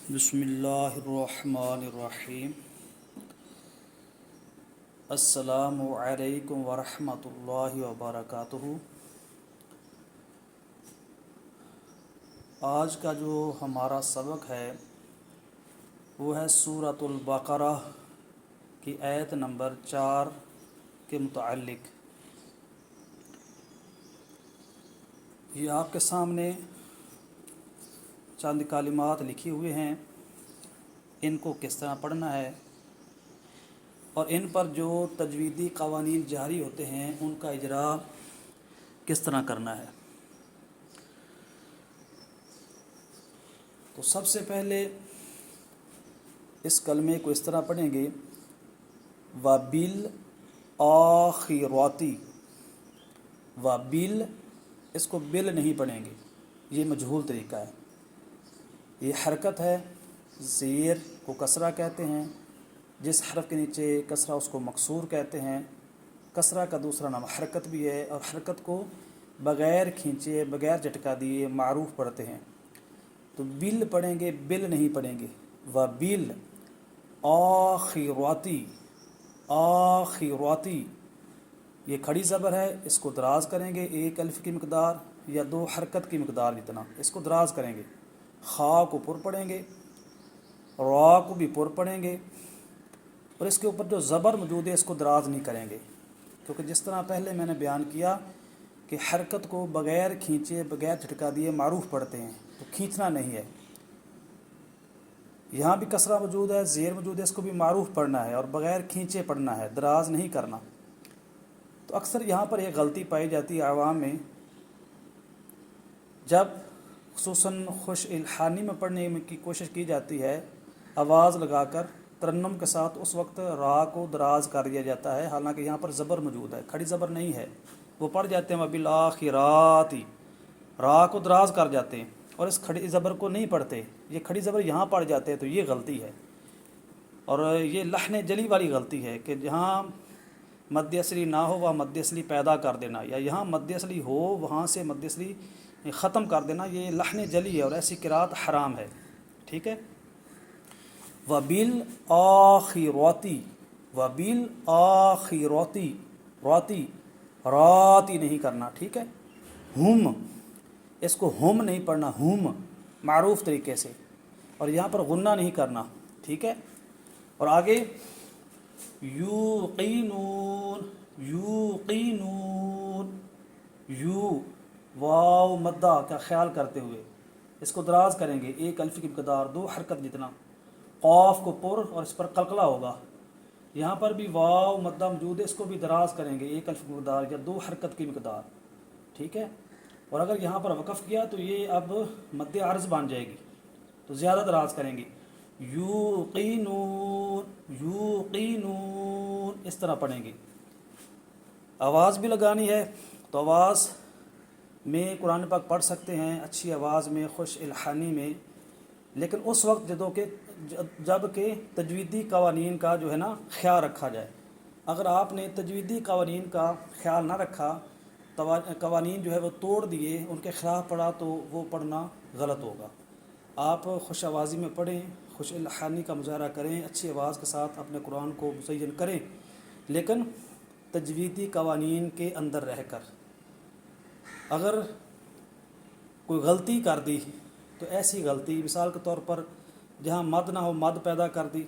बिस्मिल्लाहिर्रहमानिर्रहीम। अस्सलामु अलैकुम वरहमतुल्लाहि वबरकातुहू। आज का जो हमारा सबक है वो है सूरतुल बकरा की आयत नंबर 4 के मुताल्लिक। ये आपके सामने चंद कालिमात लिखी हुए हैं, इनको किस तरह पढ़ना है और इन पर जो तजवीदी क़वानीन जारी होते हैं उनका इजरा किस तरह करना है। तो सबसे पहले इस कलमे को इस तरह पढ़ेंगे, वबिल आखिराती। वबिल, इसको बिल नहीं पढ़ेंगे, ये मजहूल तरीका है। ये हरकत है, ज़ेर को कसरा कहते हैं, जिस हरफ के नीचे कसरा उसको मकसूर कहते हैं। कसरा का दूसरा नाम हरकत भी है और हरकत को बग़ैर खींचे बग़ैर झटका दिए मारूफ पढ़ते हैं। तो बिल पढ़ेंगे, बिल नहीं पढ़ेंगे। व बिल आखिराती, आखिराती ये खड़ी ज़बर है, इसको दराज करेंगे एक अल्फ़ की मकदार या दो हरकत की मकदार जितना, इसको दराज करेंगे। खा को पुर पढ़ेंगे, रा को भी पुर पढ़ेंगे और इसके ऊपर जो ज़बर मौजूद है इसको दराज नहीं करेंगे, क्योंकि जिस तरह पहले मैंने बयान किया कि हरकत को बग़ैर खींचे बग़ैर झटका दिए मारूफ पढ़ते हैं, तो खींचना नहीं है। यहाँ भी कसरा मौजूद है, ज़ेर मौजूद है, इसको भी मारूफ पढ़ना है और बग़ैर खींचे पढ़ना है, दराज नहीं करना। तो अक्सर यहाँ पर यह गलती पाई जाती है आवाम में, जब खुसूसन खुश इल्हानी में पढ़ने की कोशिश की जाती है आवाज़ लगाकर तरन्नुम के साथ, उस वक्त रा को दराज कर दिया जाता है, हालांकि यहाँ पर ज़बर मौजूद है, खड़ी ज़बर नहीं है। वो पढ़ जाते हैं वबिल आखिराती, रा को दराज कर जाते हैं और इस खड़ी ज़बर को नहीं पढ़ते, ये खड़ी ज़बर यहाँ पढ़ जाते हैं। तो ये गलती है और ये लहन जली वाली गलती है कि जहाँ मद्द असली ना हो वह मद्द असली पैदा कर देना, या यहाँ मद्द असली हो वहाँ से मद्द असली ख़त्म कर देना, ये लहन जली है और ऐसी किरात हराम है। ठीक है। वबिल आखिराती, वबिल आखिराती, राती राती नहीं करना। ठीक है। हुम, इसको हुम नहीं पढ़ना, हुम मारूफ तरीके से, और यहाँ पर गुन्ना नहीं करना। ठीक है। और आगे यूक़ीनून, यूक़ीनून, यू वाव मद्दा का ख्याल करते हुए इसको दराज करेंगे एक अल्फ़ की मकदार, दो हरकत जितना। क़ाफ को पुर और इस पर कलकला होगा। यहाँ पर भी वाव मद्दा मौजूद है, इसको भी दराज करेंगे एक अल्फ़ की मकदार या दो हरकत की मकदार। ठीक है। और अगर यहाँ पर वक़फ़ किया तो ये अब मद्द अर्ज़ बन जाएगी, तो ज़्यादा दराज करेंगे। यूक़ीनून, यूक़ीनून इस तरह पढ़ेंगे। आवाज़ भी लगानी है तो आवाज़ में कुरान पाक पढ़ सकते हैं, अच्छी आवाज़ में, खुश इल्हानी में, लेकिन उस वक्त जब के तजवीदी क़वानीन का जो है ना ख्याल रखा जाए। अगर आपने तजवीदी क़वानीन का ख्याल ना रखा, क़वानीन जो है वो तोड़ दिए, उनके ख़िलाफ़ पढ़ा, तो वो पढ़ना गलत होगा। आप खुश आवाज़ी में पढ़ें, खुश इल्हानी का मुज़ाहरा करें, अच्छी आवाज़ के साथ अपने कुरान को मुज़य्यन करें, लेकिन तजवीदी क़वानीन के अंदर रहकर। अगर कोई गलती कर दी तो ऐसी गलती, मिसाल के तौर पर जहाँ मद ना हो मद पैदा कर दी,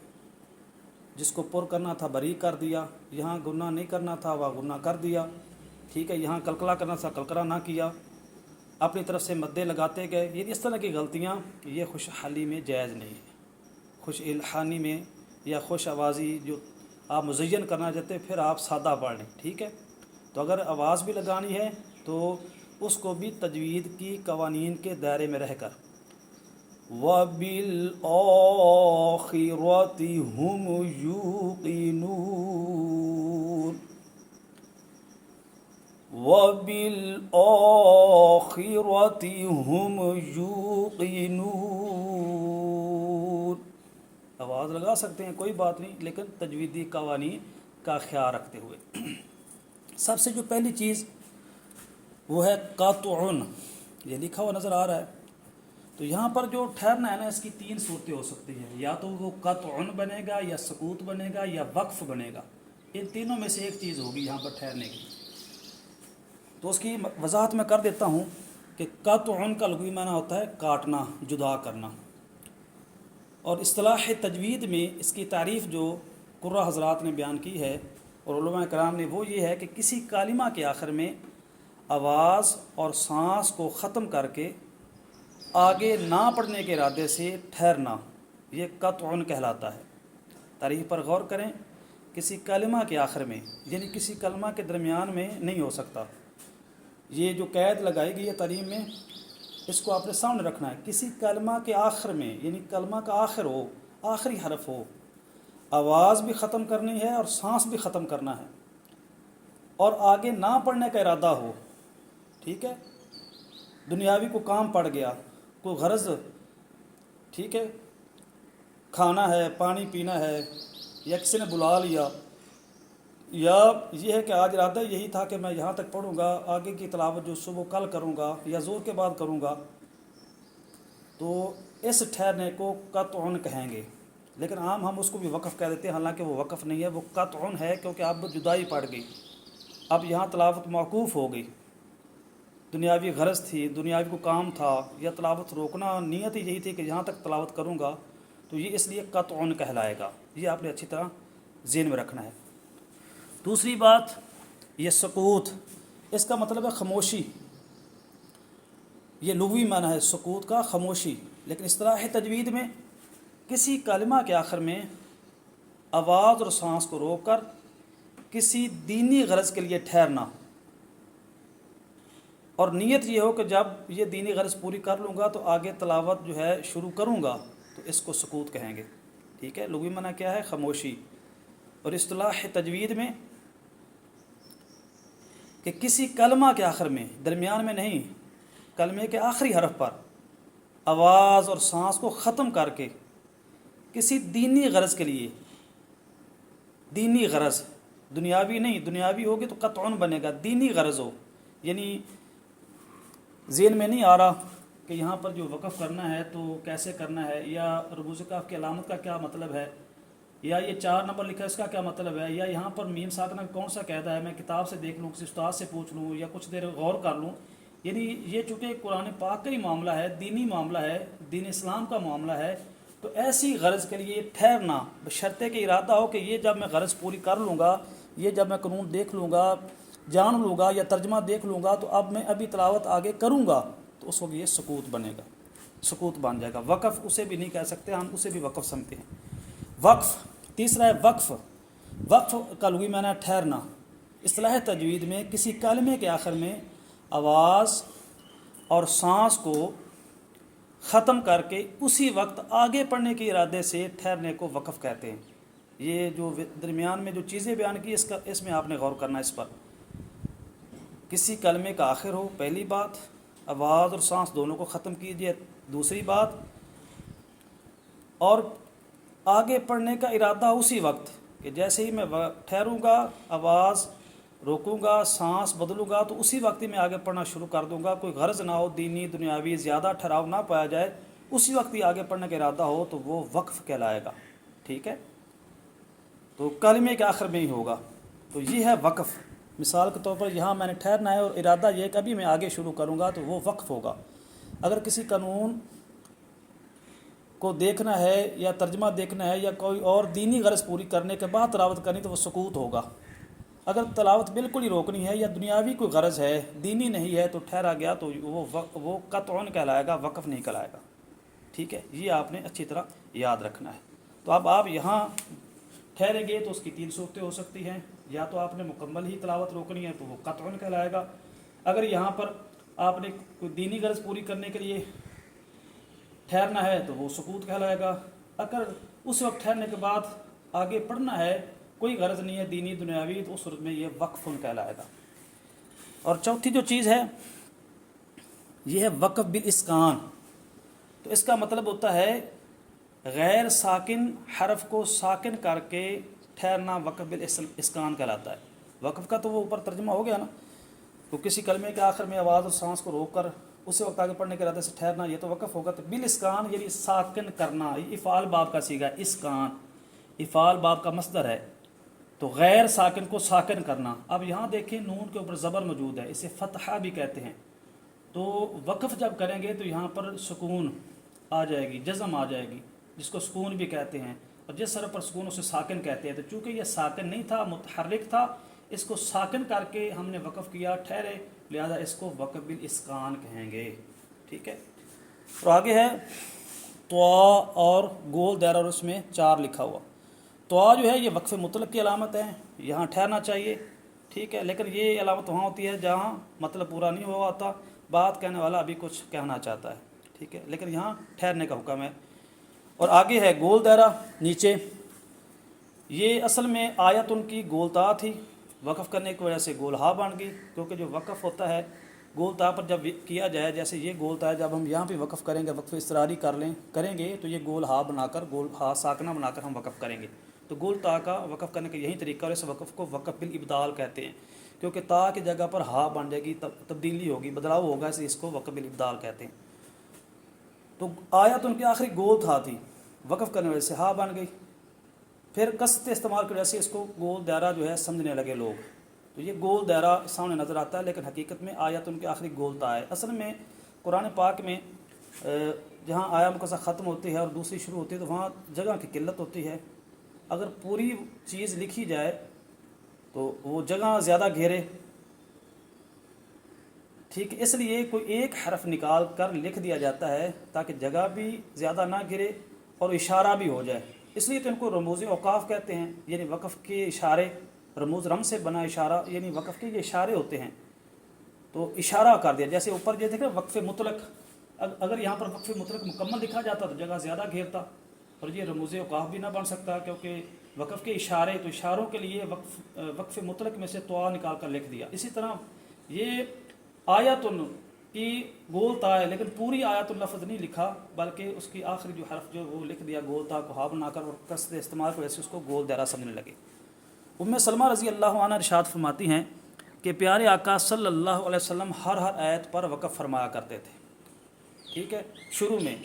जिसको पुर करना था बरी कर दिया, यहाँ गुन्ना नहीं करना था वह गुन्ना कर दिया। ठीक है। यहाँ कलकला करना था कलकला ना किया, अपनी तरफ से मद्दे लगाते गए। ये इस तरह की गलतियाँ ये खुशहाली में जायज़ नहीं है। खुश इल्हानी में या खुश आवाज़ी जो आप मुज़य्यन करना चाहते हैं, फिर आप सादा पढ़ लें। ठीक है। तो अगर आवाज़ भी लगानी है तो उसको भी तजवीद की क़वानीन के दायरे में रहकर। वबिल आखिराती हुम यूक़ीनून, वबिल आखिराती हुम यूक़ीनून। आवाज़ लगा सकते हैं, कोई बात नहीं, लेकिन तजवीदी क़वानीन का ख्याल रखते हुए। सबसे जो पहली चीज़ वो है क़ातुउन, ये लिखा हुआ नज़र आ रहा है। تو یہاں پر جو ٹھہرنا ہے نا، اس کی 3 صورتیں ہو سکتی ہیں، یا تو وہ قطع بنے گا، یا سکوت بنے گا، یا وقف بنے گا۔ ان تینوں میں سے ایک چیز ہوگی یہاں پر ٹھہرنے کی۔ تو اس کی وضاحت میں کر دیتا ہوں کہ قطع کا لغوی معنی ہوتا ہے کاٹنا، جدا کرنا، اور اصطلاح تجوید میں اس کی تعریف جو قراء حضرات نے بیان کی ہے اور علماء کرام نے، وہ یہ ہے کہ کسی کلمہ کے آخر میں آواز اور سانس کو ختم کر کے آگے نہ پڑھنے کے ارادے سے ٹھہرنا، یہ قطع کہلاتا ہے۔ تعریف پر غور کریں، کسی کلمہ کے آخر میں، یعنی کسی کلمہ کے درمیان میں نہیں ہو سکتا۔ یہ جو قید لگائی گئی ہے تعلیم میں، اس کو آپ نے سامنے رکھنا ہے۔ کسی کلمہ کے آخر میں، یعنی کلمہ کا آخر ہو، آخری حرف ہو، آواز بھی ختم کرنی ہے اور سانس بھی ختم کرنا ہے، اور آگے نہ پڑھنے کا ارادہ ہو، ٹھیک ہے، دنیاوی کو کام پڑ گیا، کوئی غرض، ٹھیک ہے، کھانا ہے، پانی پینا ہے، یا کسی نے بلا لیا، یا یہ ہے کہ آج ارادہ یہی تھا کہ میں یہاں تک پڑھوں گا، آگے کی تلاوت جو صبح کل کروں گا یا زور کے بعد کروں گا، تو اس ٹھہرنے کو قطع کہیں گے۔ لیکن عام ہم اس کو بھی وقف کہہ دیتے ہیں، حالانکہ وہ وقف نہیں ہے، وہ قطع ہے، کیونکہ اب جدائی پڑ گئی، اب یہاں تلاوت موقوف ہو گئی۔ دنیاوی غرض تھی، دنیاوی کو کام تھا، یا تلاوت روکنا، نیت ہی یہی تھی کہ یہاں تک تلاوت کروں گا، تو یہ اس لیے قطع کہلائے گا۔ یہ آپ نے اچھی طرح ذہن میں رکھنا ہے۔ دوسری بات، یہ سکوت، اس کا مطلب ہے خاموشی، یہ لغوی معنی ہے سکوت کا، خاموشی۔ لیکن اصطلاح تجوید میں کسی کلمہ کے آخر میں آواز اور سانس کو روک کر کسی دینی غرض کے لیے ٹھہرنا، اور نیت یہ ہو کہ جب یہ دینی غرض پوری کر لوں گا تو آگے تلاوت جو ہے شروع کروں گا، تو اس کو سکوت کہیں گے، ٹھیک ہے۔ لغوی معنی کیا ہے؟ خاموشی۔ اور اصطلاح تجوید میں کہ کسی کلمہ کے آخر میں، درمیان میں نہیں، کلمے کے آخری حرف پر آواز اور سانس کو ختم کر کے کسی دینی غرض کے لیے، دینی غرض، دنیاوی نہیں، دنیاوی ہوگی تو قطع بنے گا، دینی غرض ہو، یعنی ذہن میں نہیں آ رہا کہ یہاں پر جو وقف کرنا ہے تو کیسے کرنا ہے، یا رموز کاف کی علامت کا کیا مطلب ہے، یا یہ 4 نمبر لکھا ہے اس کا کیا مطلب ہے، یا یہاں پر میم ساکنہ کون سا قاعدہ ہے، میں کتاب سے دیکھ لوں، کسی استاد سے پوچھ لوں، یا کچھ دیر غور کر لوں۔ یعنی یہ چونکہ قرآن پاک کا ہی معاملہ ہے، دینی معاملہ ہے، دین اسلام کا معاملہ ہے، تو ایسی غرض کے لیے ٹھہرنا، بشرطے کہ ارادہ ہو کہ یہ جب میں غرض پوری کر لوں گا، یہ جب میں قانون دیکھ لوں گا، جان لوں گا، یا ترجمہ دیکھ لوں گا، تو اب میں ابھی تلاوت آگے کروں گا، تو اس وقت یہ سکوت بنے گا، سکوت بن جائے گا۔ وقف اسے بھی نہیں کہہ سکتے، ہم اسے بھی وقف سمجھتے ہیں۔ وقف، تیسرا ہے وقف۔ وقف کا لغوی معنی ہے ٹھہرنا۔ اصطلاح تجوید میں کسی کلمے کے آخر میں آواز اور سانس کو ختم کر کے اسی وقت آگے پڑھنے کے ارادے سے ٹھہرنے کو وقف کہتے ہیں۔ یہ جو درمیان میں جو چیزیں بیان کی، اس میں آپ نے غور کرنا ہے اس پر۔ کسی کلمے کا آخر ہو، پہلی بات، آواز اور سانس دونوں کو ختم کیجیے، دوسری بات، اور آگے پڑھنے کا ارادہ اسی وقت، کہ جیسے ہی میں ٹھہروں گا، آواز روکوں گا، سانس بدلوں گا، تو اسی وقت ہی میں آگے پڑھنا شروع کر دوں گا، کوئی غرض نہ ہو، دینی دنیاوی زیادہ ٹھہراؤ نہ پایا جائے، اسی وقت ہی آگے پڑھنے کا ارادہ ہو، تو وہ وقف کہلائے گا، ٹھیک ہے۔ تو کلمے کے آخر میں ہی ہوگا، تو یہ ہے وقف۔ مثال کے طور پر یہاں میں نے ٹھہرنا ہے اور ارادہ یہ کہ ابھی میں آگے شروع کروں گا، تو وہ وقف ہوگا۔ اگر کسی قانون کو دیکھنا ہے یا ترجمہ دیکھنا ہے یا کوئی اور دینی غرض پوری کرنے کے بعد تلاوت کرنی، تو وہ سکوت ہوگا۔ اگر تلاوت بالکل ہی روکنی ہے یا دنیاوی کوئی غرض ہے، دینی نہیں ہے، تو ٹھہرا گیا، تو وہ قطع کہلائے گا، وقف نہیں کہلائے گا، ٹھیک ہے۔ یہ آپ نے اچھی طرح یاد رکھنا ہے۔ تو اب آپ یہاں ٹھہریں گے تو اس کی 3 صورتیں ہو سکتی ہیں، یا تو آپ نے مکمل ہی تلاوت روکنی ہے تو وہ قطع کہلائے گا۔ اگر یہاں پر آپ نے کوئی دینی غرض پوری کرنے کے لیے ٹھہرنا ہے تو وہ سکوت کہلائے گا۔ اگر اس وقت ٹھہرنے کے بعد آگے پڑھنا ہے، کوئی غرض نہیں ہے دینی دنیاوی، تو اس صورت میں یہ وقف کہلائے گا۔ اور چوتھی جو چیز ہے، یہ ہے وقف بالاسکان۔ تو اس کا مطلب ہوتا ہے غیر ساکن حرف کو ساکن کر کے ٹھہرنا، وقف بالاسکان کہلاتا ہے۔ وقف کا تو وہ اوپر ترجمہ ہو گیا نا، تو کسی کلمے کے آخر میں آواز اور سانس کو روک کر उसी वक्त आगे पढ़ने के इरादे से ठहरना, ये तो वक़फ़ होगा। तो बिल इस्कान यानी साकिन करना, इफ़ाल बाब का सीगा इस्कान, इफ़ाल बाब का मसदर है, तो गैर साकिन को साकिन करना। अब यहाँ देखें नून के ऊपर ज़बर मौजूद है, इसे फ़तहा भी कहते हैं। तो वक़फ़ जब करेंगे तो यहाँ पर सुकून आ जाएगी, जज़म आ जाएगी, जिसको सुकून भी कहते हैं, और जिस तरह पर सुकून उसे साकिन कहते हैं। तो चूँकि यह साकिन नहीं था, मुतहर्रिक था, इसको साकिन करके हमने वक़फ़ किया, ठहरे, लिहाजा इसको वक़फ़ बिल इस्कान कहेंगे। ठीक है। और आगे है त्वा और गोल दायरा, और उसमें 4 लिखा हुआ। त्वा जो है ये वक़फ़ मुतलक की अलामत है, यहाँ ठहरना चाहिए। ठीक है, लेकिन ये अलामत वहाँ होती है जहाँ मतलब पूरा नहीं हुआ होता, बात कहने वाला अभी कुछ कहना चाहता है। ठीक है, लेकिन यहाँ ठहरने का हुक्म है। और आगे है गोल दायरा नीचे, ये असल में आयत उनकी गोलता थी, वक़फ़ करने की वजह से गोल हा बन गई, क्योंकि जो वक़फ़ होता है गोलता पर जब किया जाए, जैसे ये गोलता है, जब हम यहाँ पे वक़फ़ करेंगे, वक़फ़ इसरारी करेंगे तो ये गोल हा बनाकर, गोल हा साकना बनाकर हम वक़फ़ करेंगे। तो गोलता का वक़फ़ करने का यही तरीका, और इस वक़फ़ को वक़फ़ बिल इब्दाल कहते हैं, क्योंकि ता की जगह पर हा बन जाएगी, तब्दीली होगी, बदलाव होगा, इसलिए इसको वक़फ़ बिल इब्दाल कहते हैं। तो आयत उनकी आखिरी गोल था थी, वक़फ़ करने की वजह से हा बन गई, फिर कसरत इस्तेमाल की वजह से इसको गोल दायरा जो है समझने लगे लोग। तो ये गोल दायरा सामने नज़र आता है, लेकिन हकीकत में आयत उनकी आखिरी गोलता है। असल में कुरान पाक में जहाँ आया मुकस्सा ख़त्म होती है और दूसरी शुरू होती है, तो वहाँ जगह की किल्लत होती है। अगर पूरी चीज़ लिखी जाए तो वो जगह ज़्यादा घेरे, ठीक है, इसलिए कोई एक हरफ निकाल कर लिख दिया जाता है ताकि जगह भी ज़्यादा ना घिरे और इशारा भी हो जाए। इसलिए तो इनको रमूज़ औकाफ़ कहते हैं, यानी वक़फ़ के इशारे, रमूज़ रम से बना इशारा, यानी वक़फ़ के ये इशारे होते हैं। तो इशारा कर दिया, जैसे ऊपर जो देख रहे वक़फ़ मुतलक, अगर यहाँ पर वक़फ़ मुतलक मुकम्मल लिखा जाता तो जगह ज़्यादा घेरता, और ये रमूज़ औकाफ़ भी ना बन सकता, क्योंकि वक़फ़ के इशारे, तो इशारों के लिए वक़फ़ मुतलक में से तवा निकाल कर लिख दिया। इसी तरह ये आयतुन की गोलता है, लेकिन पूरी आयतुल लफ्ज़ नहीं लिखा, बल्कि उसकी आखिरी जो हरफ जो वो लिख दिया, गोलता को हा बनाकर, और कसर इस्तेमाल की वजह से उसको गोल दायरा समझने लगे। उम्मे सलमा रज़ी अल्लाह अन्हा इरशाद फरमाती हैं कि प्यारे आका सल्लल्लाहु अलैहि वसल्लम हर आयत पर वक़फ़ फरमाया करते थे। ठीक है, शुरू में,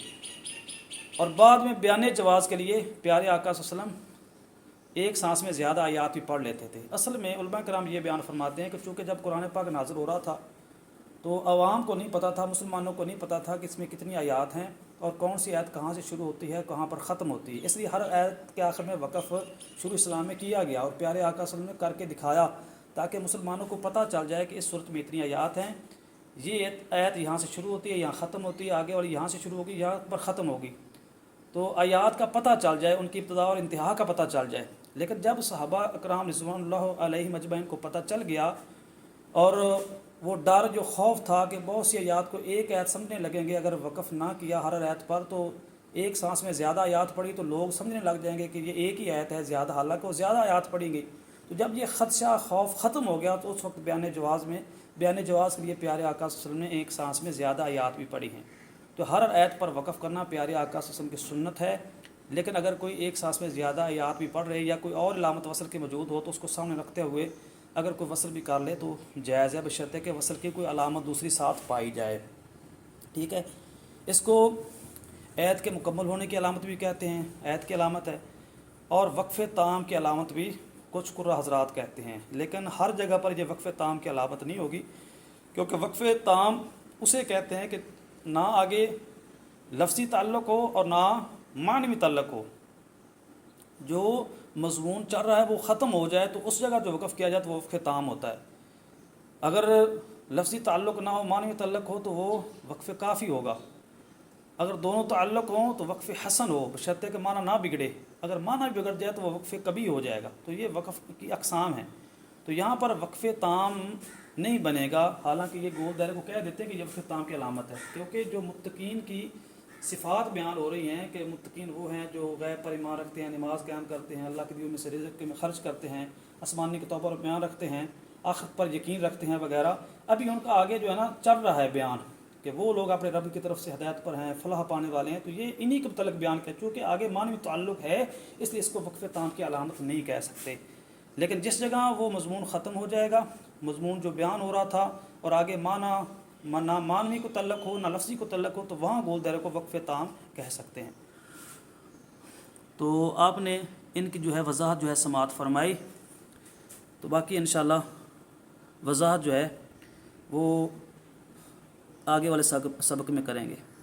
और बाद में बयान जवाज़ के लिए प्यारे आका सल्लल्लाहु अलैहि वसल्लम एक सांस में ज़्यादा आयात भी पढ़ लेते थे। असल में उलमा कराम ये बयान फरमाते हैं कि चूँकि जब कुरान पाक नाज़िल हो रहा था तो आवाम को नहीं पता था, मुसलमानों को नहीं पता था कि इसमें कितनी आयात हैं और कौन सी आयत कहाँ से शुरू होती है, कहाँ पर ख़त्म होती है। इसलिए हर आयत के आखिर में वक़फ़ शुरू इस्लाम में किया गया, और प्यारे आका सल्लल्लाहु अलैहि वसल्लम ने करके दिखाया ताकि मुसलमानों को पता चल जाए कि इस सूरत में इतनी आयात हैं, ये आयत यहाँ से शुरू होती है, यहाँ ख़त्म होती है आगे, और यहाँ से शुरू होगी, यहाँ पर ख़त्म होगी। तो आयात का पता चल जाए, उनकी इब्तिदा और इंतहा का पता चल जाए। लेकिन जब सहाबा इकराम रिज़वानुल्लाह अलैहिम अजमईन को पता चल गया, और वो डर, जो खौफ था कि बहुत सी आयात को एक आयत समझने लगेंगे, अगर वक़फ़ ना किया हर आयत पर तो एक सांस में ज़्यादा आयात पड़ी तो लोग समझने लग जाएंगे कि ये एक ही आयत है ज़्यादा, हालांकि वो ज़्यादा आयात पड़ेंगी। तो जब ये ख़दशा खौफ ख़त्म हो गया तो उस वक्त बयान जवाज़ के लिए प्यारे आका सल्लल्लाहु अलैहि वसल्लम ने एक सांस में ज़्यादा आयात भी पढ़ी हैं। तो हर आयत पर वक़फ़ करना प्यारे आका सल्लल्लाहु अलैहि वसल्लम की सुन्नत है, लेकिन अगर कोई एक सांस में ज़्यादा आयात भी पढ़ रहे या कोई और इलामत वसल की मौजूद हो तो उसको सामने रखते हुए अगर कोई वसल भी कर ले तो जायज़ है, बशर्ते कि वसल की कोई अलामत दूसरी साथ पाई जाए। ठीक है, इसको आयत के मुकम्मल होने की अलामत भी कहते हैं, आयत की अलामत है, और वक़फ़ ताम की अलामत भी कुछ कुर्रा हज़रात कहते हैं। लेकिन हर जगह पर यह वक़फ़ ताम की अलामत नहीं होगी, क्योंकि वक़फ़ ताम उसे कहते हैं कि ना आगे लफ्ज़ी ताल्लुक़ हो और ना मानवी ताल्लुक़ हो, जो मज़मून चल रहा है वो ख़त्म हो जाए तो उस जगह जो वक़फ़ किया जाए तो वो वक़फ़ ताम होता है। अगर लफ्ज़ी ताल्लुक़ ना हो, मानवी ताल्लुक़ हो तो वो वक़फ़ काफ़ी होगा। अगर दोनों ताल्लुक़ हों तो वक़फ़ हसन हो, बशर्ते कि माना ना बिगड़े। अगर माना बिगड़ जाए तो वो वक़फ़ कभी हो जाएगा। तो ये वक़फ़ की अक़साम है। तो यहाँ पर वक़फ़ ताम नहीं बनेगा, हालांकि ये गोल दायरे को कह देते हैं कि ये वक़फ़ ताम की अलामत है, क्योंकि जो मुत्तकीन की सिफ़ात बयान हो रही हैं कि मुत्तकीन वो हैं जो गैब पर ईमान रखते हैं, नमाज क़याम करते हैं, अल्लाह के दियों में से रिज़्क़ में ख़र्च करते हैं, आसमानी किताब पर बयान रखते हैं, आखिरत पर यकीन रखते हैं वगैरह। अभी उनका आगे जो है ना चल रहा है बयान कि वो लोग अपने रब की तरफ से हिदायत पर हैं, फलाह पाने वाले हैं। तो ये इन्हीं के मतलब बयान कर, चूँकि आगे मानवी ताल्लुक़ है इसलिए इसको वक़फ़ ताम की अलामत नहीं कह सकते। लेकिन जिस जगह वो मज़मून ख़त्म हो जाएगा, मज़मून जो बयान हो रहा था और आगे माना نہ معنوی کو تعلق ہو نہ لفظی کو تعلق ہو تو وہاں گول دائرے کو وقف تام کہہ سکتے ہیں۔ تو آپ نے ان کی جو ہے وضاحت جو ہے سماعت فرمائی، تو باقی انشاءاللہ وضاحت جو ہے وہ آگے والے سبق میں کریں گے۔